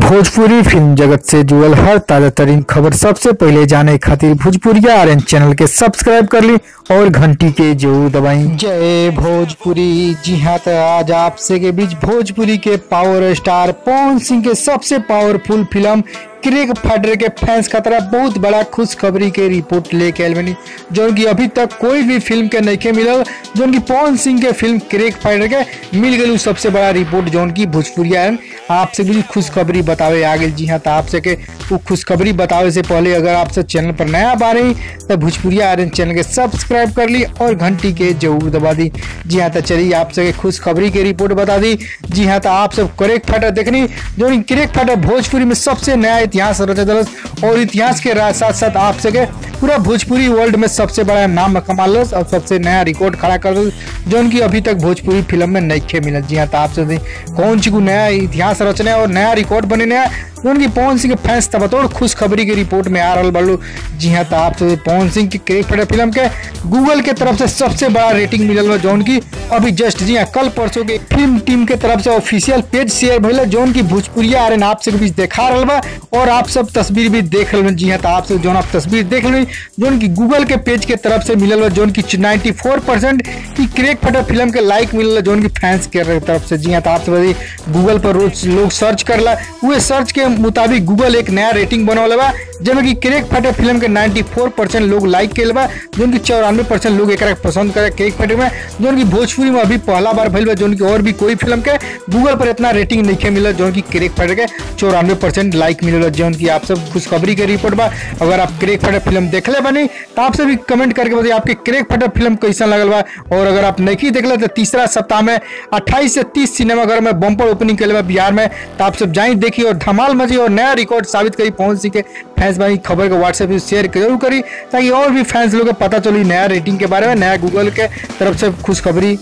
Bhojpuri film जगत से जुड़ल हर ताजा तरीन खबर सबसे पहले जाने खातिर भोजपुरिया आर्यन चैनल के सब्सक्राइब कर ली और घंटी के जरूर दबाई। जय भोजपुरी। जी हाँ, तो आज आपसे के बीच भोजपुरी के पावर स्टार पवन सिंह के सबसे पावरफुल फिल्म क्रिक फाइटर के फैंस का तरफ बहुत बड़ा खुशखबरी के रिपोर्ट लेके आयल बनी, जो कि अभी तक कोई भी फिल्म के नहीं मिलल, जो कि पवन सिंह के फिल्म क्रिक फाइटर के मिल गई सबसे बड़ा रिपोर्ट, जो कि भोजपुरी आयन आपसे भी खुशखबरी बतावे आ गई। जी हाँ, तो आपसे के वो खुशखबरी बतावे से पहले अगर आपसे चैनल पर नया बारे तो भोजपुरी आयरन चैनल के सब्सक्राइब कर ली और घंटी के जरूर दबा दी। जी हाँ, तो चलिए आपसे खुशखबरी की रिपोर्ट बता दी। जी हाँ, तो आप सब क्रिक फाइटर देखनी, जो क्रिक फाइटर भोजपुरी में सबसे नया इतिहास रचल और इतिहास के साथ साथ आप सके पूरा भोजपुरी वर्ल्ड में सबसे बड़ा नाम कमाल और सबसे नया रिकॉर्ड खड़ा कर जो उनकी अभी तक भोजपुरी फिल्म में नहीं मिलल। जी हाँ, तो आप सब कौन सी को नया इतिहास रचने और नया रिकॉर्ड बने नया जो उनकी पवन सिंह के फैंस तबतोड़ खुशखबरी की रिपोर्ट में आ रहा बल्लू। जी हाँ, तो आप सब पवन सिंह की क्रिक फाइटर फिल्म के गूगल के तरफ से सबसे बड़ा रेटिंग मिलल जो उनकी अभी जस्ट जी हाँ कल परसों के फिल्म टीम के तरफ से ऑफिशियल पेज शेयर भइल जो उनकी भोजपुरिया आर्यन आप सब बीच देखा रहा बा और आप सब तस्वीर भी देख रहे। जी हाँ, तो आप सब जो आप तस्वीर देख रहे जो उनकी गूगल के पेज के तरफ से मिलल जो उनकी 94% की क्रिक फाइटर फिल्म के लाइक मिलल जो उनकी फैंस के तरफ से। जी हाँ, तो आप सब गूगल पर रोज लोग सर्च करला हुए सर्च के मुताबिक गूगल एक नया रेटिंग बनौले बा जिसमें कि क्रिक फाइटर फिल्म के 94% लोग लाइक के बा जो उनकी 94% लोग एक पसंद करे क्रिक फाइटर में जो उनकी भोजपुरी में अभी पहला बार भइल बा जो उनकी और भी कोई फिल्म के गूगल पर इतना रेटिंग नहीं मिलल जो उनकी क्रिक फाइटर के 94% लाइक मिलल जो उनकी आप सब खुशखबरी के रिपोर्ट बा। अगर आप क्रिक फाइटर फिल्म देखले बनी तो आपसे भी कमेंट करके बताइए आपके क्रिक फाइटर फिल्म कैसा लगल बा और अगर आप नहीं देखले तो तीसरा सप्ताह में 28 से 30 सिनेमाघर में बम्पर ओपनिंग कर बिहार में, तो आप सब जाई देखिए और धमाल मची और नया रिकॉर्ड साबित करी पवन सिंह के फैंस भाई। खबर को व्हाट्सएप पे शेयर जरूर करी ताकि और भी फैंस लोग को पता चली नया रेटिंग के बारे में, नया गूगल के तरफ से खुशखबरी।